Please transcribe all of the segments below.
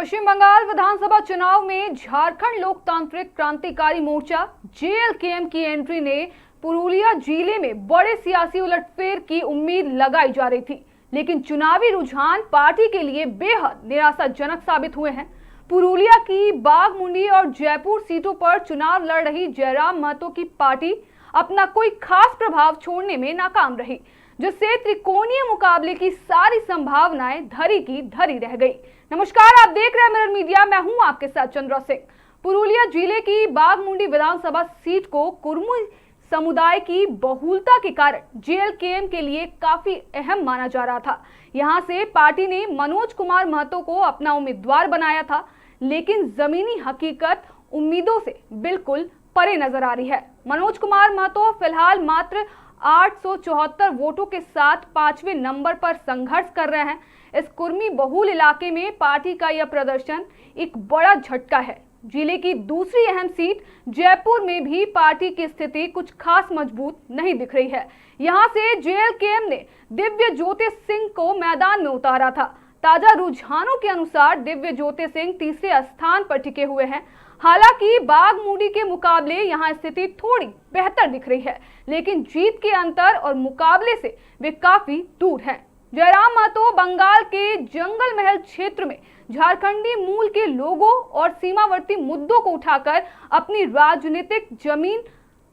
पश्चिम बंगाल विधानसभा चुनाव में झारखंड लोकतांत्रिक क्रांतिकारी मोर्चा जेएलकेएम की एंट्री ने पुरुलिया जिले में बड़े सियासी उलटफेर की उम्मीद लगाई जा रही थी, लेकिन चुनावी रुझान पार्टी के लिए बेहद निराशाजनक साबित हुए हैं। पुरुलिया की बाघमुंडी और जयपुर सीटों पर चुनाव लड़ रही जयराम महतो की पार्टी अपना कोई खास प्रभाव छोड़ने में नाकाम रही, जिससे त्रिकोणीय मुकाबले की सारी संभावनाएं धरी की धरी रह गई। नमस्कार, आप देख रहे हैं मिरर मीडिया, मैं हूं आपके साथ चंद्रा सिंह। पुरुलिया जिले की बाघमुंडी विधानसभा सीट को कुर्मी समुदाय की बहुलता के कारण जेएलकेएम के लिए काफी अहम माना जा रहा था। यहां से पार्टी ने मनोज कुमार महतो को अपना उम्मीदवार बनाया था, लेकिन जमीनी हकीकत उम्मीदों से बिल्कुल परे नजर आ रही है। मनोज कुमार महतो फिलहाल मात्र 874 वोटों के साथ 5वें नंबर पर संघर्ष कर रहे हैं। इस कुर्मी बहुल इलाके में पार्टी का यह प्रदर्शन एक बड़ा झटका है। जिले की दूसरी अहम सीट जयपुर में भी पार्टी की स्थिति कुछ खास मजबूत नहीं दिख रही है। यहां से जेएलकेएम ने दिव्य ज्योति सिंह को मैदान में उतारा था। ताजा रुझानों के अनुसार दिव्य ज्योति सिंह तीसरे स्थान पर टिके हुए हैं। हालांकि बाघमुंडी के मुकाबले यहां स्थिति थोड़ी बेहतर दिख रही है, लेकिन जीत के अंतर और मुकाबले से वे काफी दूर हैं। जयराम महतो बंगाल के जंगल महल क्षेत्र में झारखंडी मूल के लोगों और सीमावर्ती मुद्दों को उठाकर अपनी राजनीतिक जमीन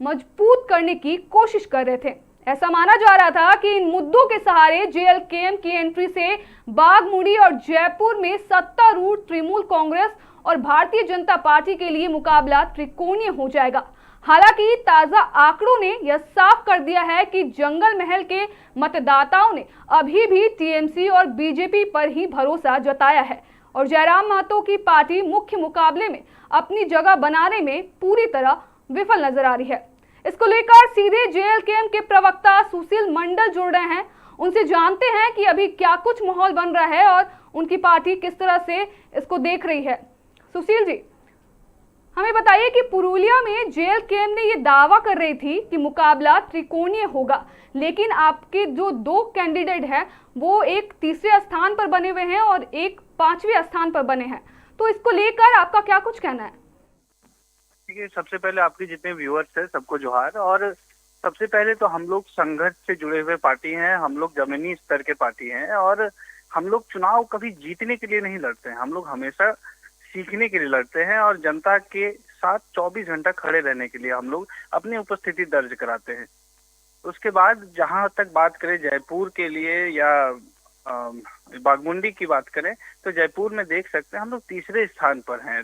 मजबूत करने की कोशिश कर रहे थे। ऐसा माना जा रहा था कि इन मुद्दों के सहारे जेएलकेएम की एंट्री से बाघमुंडी और जयपुर में सत्तारूढ़ तृणमूल कांग्रेस और भारतीय जनता पार्टी के लिए मुकाबला त्रिकोणीय हो जाएगा। हालांकि ताजा आंकड़ों ने यह साफ कर दिया है कि जंगल महल के मतदाताओं ने अभी भी टीएमसी और बीजेपी पर ही भरोसा जताया है और जयराम महतो की पार्टी मुख्य मुकाबले में अपनी जगह बनाने में पूरी तरह विफल नजर आ रही है। इसको लेकर सीधे जेएलकेएम के प्रवक्ता सुशील मंडल जुड़ रहे हैं। उनसे जानते हैं कि अभी क्या कुछ माहौल बन रहा है और उनकी पार्टी किस तरह से इसको देख रही है। सुशील जी, हमें बताइए कि पुरुलिया में जेएलकेएम ने ये दावा कर रही थी कि मुकाबला त्रिकोणीय होगा, लेकिन आपके जो दो कैंडिडेट हैं वो एक तीसरे स्थान पर बने हुए हैं और एक 5वें स्थान पर बने हैं, तो इसको लेकर आपका क्या कुछ कहना है? देखिए, सबसे पहले आपके जितने व्यूअर्स हैं सबको जोहार। और सबसे पहले तो हम लोग संघर्ष से जुड़े हुए पार्टी हैं, हम लोग जमीनी स्तर के पार्टी हैं और हम लोग चुनाव कभी जीतने के लिए नहीं लड़ते हैं, हम लोग हमेशा सीखने के लिए लड़ते हैं और जनता के साथ 24 घंटा खड़े रहने के लिए हम लोग अपनी उपस्थिति दर्ज कराते हैं। उसके बाद जहां तक बात करें जयपुर के लिए या बाघमुंडी की बात करें तो जयपुर में देख सकते हैं हम लोग तीसरे स्थान पर हैं।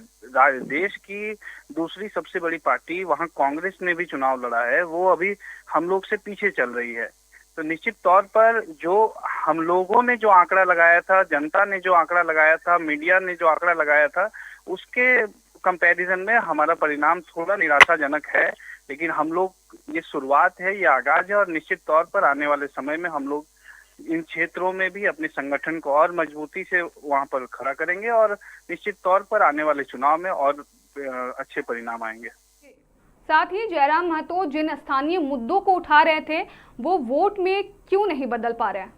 देश की दूसरी सबसे बड़ी पार्टी वहां कांग्रेस ने भी चुनाव लड़ा है, वो अभी हम लोग से पीछे चल रही है। तो निश्चित तौर पर जो हम लोगों ने जो आंकड़ा लगाया था, जनता ने जो आंकड़ा लगाया था, मीडिया ने जो आंकड़ा लगाया था, उसके कंपैरिजन में हमारा परिणाम थोड़ा निराशाजनक है। लेकिन हम लोग ये शुरुआत है, ये आगाज है और निश्चित तौर पर आने वाले समय में हम लोग इन क्षेत्रों में भी अपने संगठन को और मजबूती से वहां पर खड़ा करेंगे और निश्चित तौर पर आने वाले चुनाव में और अच्छे परिणाम आएंगे। साथ ही जयराम महतो जिन स्थानीय मुद्दों को उठा रहे थे वो वोट में क्यों नहीं बदल पा रहे हैं,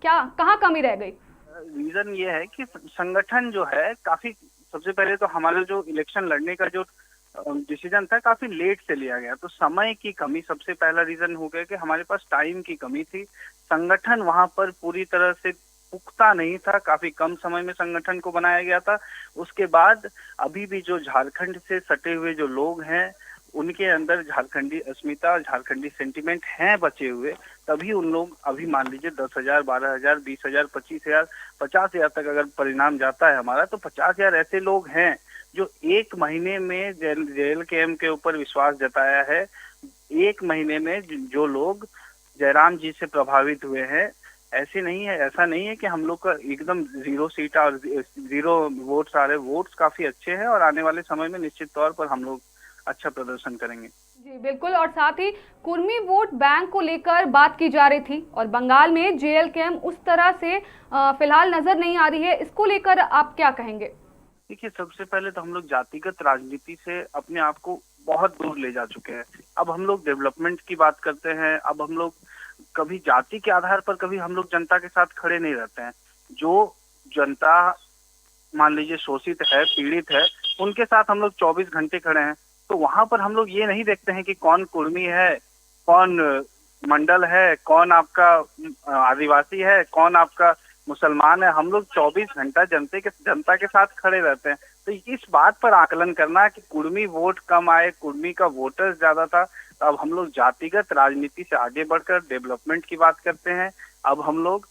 क्या कहाँ कमी रह गई? रीजन ये है कि संगठन जो है काफी, सबसे पहले तो हमारे जो इलेक्शन लड़ने का जो डिसीजन था काफी लेट से लिया गया, तो समय की कमी सबसे पहला रीजन हो गया कि हमारे पास टाइम की कमी थी। संगठन वहां पर पूरी तरह से पुख्ता नहीं था, काफी कम समय में संगठन को बनाया गया था। उसके बाद अभी भी जो झारखंड से सटे हुए जो लोग हैं उनके अंदर झारखंडी अस्मिता और झारखंडी सेंटिमेंट हैं बचे हुए, तभी उन लोग अभी मान लीजिए 10,000, 12,000, 20,000, 25,000, 50,000 तक अगर परिणाम जाता है हमारा, तो 50,000 ऐसे लोग हैं जो एक महीने में जेएलकेएम के ऊपर विश्वास जताया है। एक महीने में जो लोग जयराम जी से प्रभावित हुए हैं, ऐसे नहीं है, ऐसा नहीं है कि हम लोग का एकदम 0 सीट और 0 वोट्स आ रहे। वोट्स काफी अच्छे हैं और आने वाले समय में निश्चित तौर पर हम लोग अच्छा प्रदर्शन करेंगे। जी बिल्कुल। और साथ ही कुर्मी वोट बैंक को लेकर बात की जा रही थी और बंगाल में जेएलकेएम उस तरह से फिलहाल नजर नहीं आ रही है, इसको लेकर आप क्या कहेंगे? देखिए, सबसे पहले तो हम लोग जातिगत राजनीति से अपने आप को बहुत दूर ले जा चुके हैं। अब हम लोग डेवलपमेंट की बात करते हैं, अब हम लोग कभी जाति के आधार पर कभी हम लोग जनता के साथ खड़े नहीं रहते हैं। जो जनता मान लीजिए शोषित है, पीड़ित है, उनके साथ हम लोग 24 घंटे खड़े हैं। तो वहां पर हम लोग ये नहीं देखते हैं कि कौन कुर्मी है, कौन मंडल है, कौन आपका आदिवासी है, कौन आपका मुसलमान है। हम लोग 24 घंटा जनता के साथ खड़े रहते हैं। तो इस बात पर आकलन करना कि कुर्मी वोट कम आए, कुर्मी का वोटर ज्यादा था, तो अब हम लोग जातिगत राजनीति से आगे बढ़कर डेवलपमेंट की बात करते हैं। अब हम लोग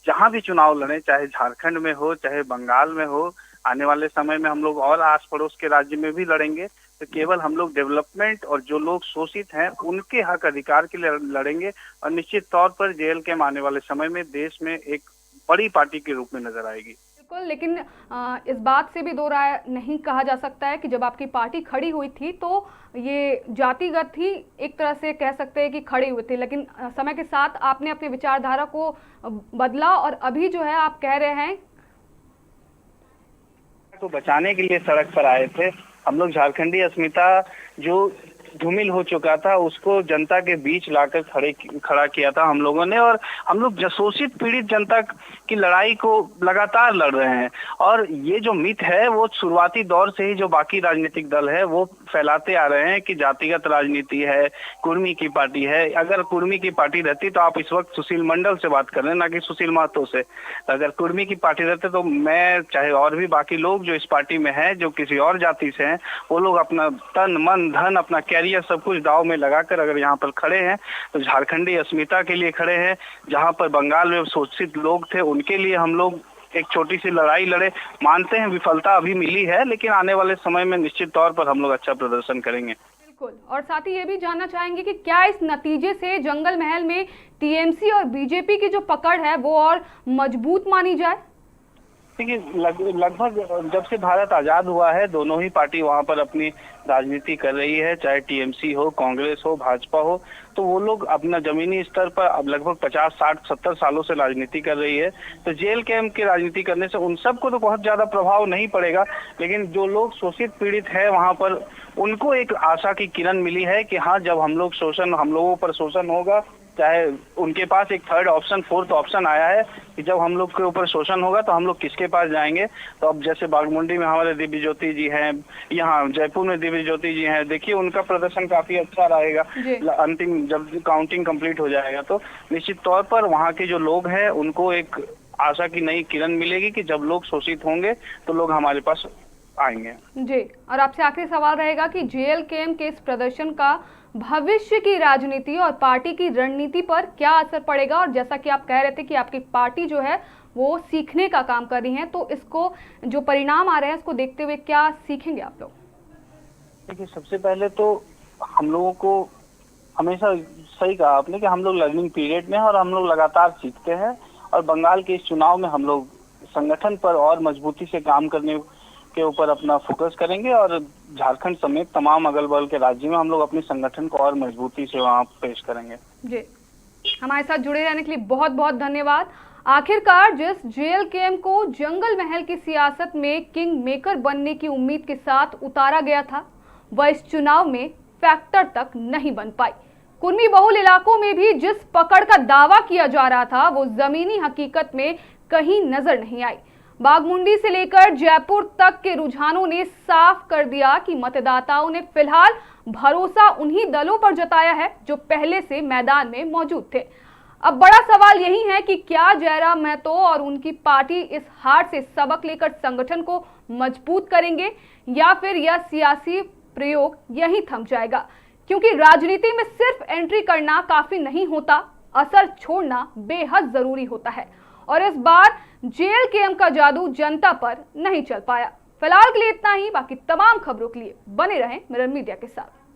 जहां भी चुनाव लड़े, चाहे झारखंड में हो, चाहे बंगाल में हो, आने वाले समय में हम लोग और आस पड़ोस के राज्य में भी लड़ेंगे, तो केवल हम लोग डेवलपमेंट और जो लोग शोषित हैं उनके हक अधिकार के लिए लड़ेंगे। और निश्चित तौर पर JLKM आने वाले समय में देश में एक बड़ी पार्टी के रूप में नजर आएगी। बिल्कुल, लेकिन इस बात से भी दो राय नहीं कहा जा सकता है कि जब आपकी पार्टी खड़ी हुई थी तो ये जातिगत ही एक तरह से कह सकते हैं कि खड़े हुए थे, लेकिन समय के साथ आपने अपनी विचारधारा को बदला और अभी जो है आप कह रहे हैं को बचाने के लिए सड़क पर आए थे। हम लोग झारखंडी अस्मिता जो धूमिल हो चुका था उसको जनता के बीच लाकर खड़ा किया था हम लोगों ने। और हम लोग शोषित पीड़ित जनता की लड़ाई को लगातार लड़ रहे हैं। और ये जो मिथ है वो शुरुआती दौर से ही जो बाकी राजनीतिक दल है वो फैलाते आ रहे हैं कि जातिगत राजनीति है, कुर्मी की पार्टी है। अगर कुर्मी की पार्टी रहती तो आप इस वक्त सुशील मंडल से बात कर रहे हैं, ना कि सुशील महतो से। तो अगर कुर्मी की पार्टी रहते तो मैं चाहे और भी बाकी लोग जो इस पार्टी में हैं, जो किसी और जाति से हैं, वो लोग अपना तन मन धन, अपना कैरियर सब कुछ दाव में लगाकर अगर यहाँ पर खड़े हैं तो झारखंडी अस्मिता के लिए खड़े हैं। जहाँ पर बंगाल में शोषित लोग थे उनके लिए हम लोग एक छोटी सी लड़ाई लड़े। मानते हैं विफलता अभी मिली है, लेकिन आने वाले समय में निश्चित तौर पर हम लोग अच्छा प्रदर्शन करेंगे। बिल्कुल, और साथ ही ये भी जानना चाहेंगे कि क्या इस नतीजे से जंगल महल में TMC और BJP की जो पकड़ है वो और मजबूत मानी जाए? देखिए, लगभग जब से भारत आजाद हुआ है दोनों ही पार्टी वहां पर अपनी राजनीति कर रही है, चाहे TMC हो, कांग्रेस हो, भाजपा हो। तो वो लोग अपना जमीनी स्तर पर अब लगभग 50, 60, 70 सालों से राजनीति कर रही है। तो JLKM की राजनीति करने से उन सबको तो बहुत ज्यादा प्रभाव नहीं पड़ेगा, लेकिन जो लोग शोषित पीड़ित है वहां पर उनको एक आशा की किरण मिली है कि हाँ, जब हम लोगों पर शोषण होगा, चाहे उनके पास एक थर्ड ऑप्शन, फोर्थ ऑप्शन आया है कि जब हम लोग के ऊपर शोषण होगा तो हम लोग किसके पास जाएंगे। तो अब जैसे बागमुंडी में हमारे दिव्य ज्योति जी हैं, यहाँ जयपुर में दिव्य ज्योति जी हैं, देखिए उनका प्रदर्शन काफी अच्छा रहेगा। अंतिम जब काउंटिंग कंप्लीट हो जाएगा तो निश्चित तौर पर वहाँ के जो लोग हैं उनको एक आशा की नई किरण मिलेगी कि जब लोग शोषित होंगे तो लोग हमारे पास आएंगे। जी, और आपसे आखिरी सवाल रहेगा कि JLKM के इस प्रदर्शन का भविष्य की राजनीति और पार्टी की रणनीति पर क्या असर पड़ेगा? और जैसा कि आप कह रहे थे कि आपकी पार्टी जो है वो सीखने का काम कर रही है, तो इसको जो परिणाम आ रहे हैं इसको देखते हुए क्या सीखेंगे आप लोग? देखिए, सबसे पहले तो हम लोगों को हमेशा सही कहा आपने कि हम लोग लर्निंग पीरियड में हैं और हम लोग लगातार सीखते हैं। और बंगाल के इस चुनाव में हम लोग संगठन पर और मजबूती से काम करने के ऊपर अपना फोकस करेंगे और झारखंड समेत तमाम अगल बगल के राज्य में हम लोग अपने संगठन को और मजबूती से वहाँ पेश करेंगे। जी, हमारे साथ जुड़े रहने के लिए बहुत बहुत धन्यवाद। आखिरकार जिस JLKM को जंगल महल की सियासत में किंग मेकर बनने की उम्मीद के साथ उतारा गया था, वह इस चुनाव में फैक्टर तक नहीं बन पाई। कुर्मी बहुल इलाकों में भी जिस पकड़ का दावा किया जा रहा था वो जमीनी हकीकत में कहीं नजर नहीं आई। बागमुंडी से लेकर जयपुर तक के रुझानों ने साफ कर दिया कि मतदाताओं ने फिलहाल भरोसा उन्हीं दलों पर जताया है जो पहले से मैदान में मौजूद थे। अब बड़ा सवाल यही है कि क्या जयराम महतो और उनकी पार्टी इस हार से सबक लेकर संगठन को मजबूत करेंगे या फिर यह सियासी प्रयोग यहीं थम जाएगा? क्योंकि राजनीति में सिर्फ एंट्री करना काफी नहीं होता, असर छोड़ना बेहद जरूरी होता है। और इस बार JLKM का जादू जनता पर नहीं चल पाया। फिलहाल के लिए इतना ही। बाकी तमाम खबरों के लिए बने रहें मिरर मीडिया के साथ।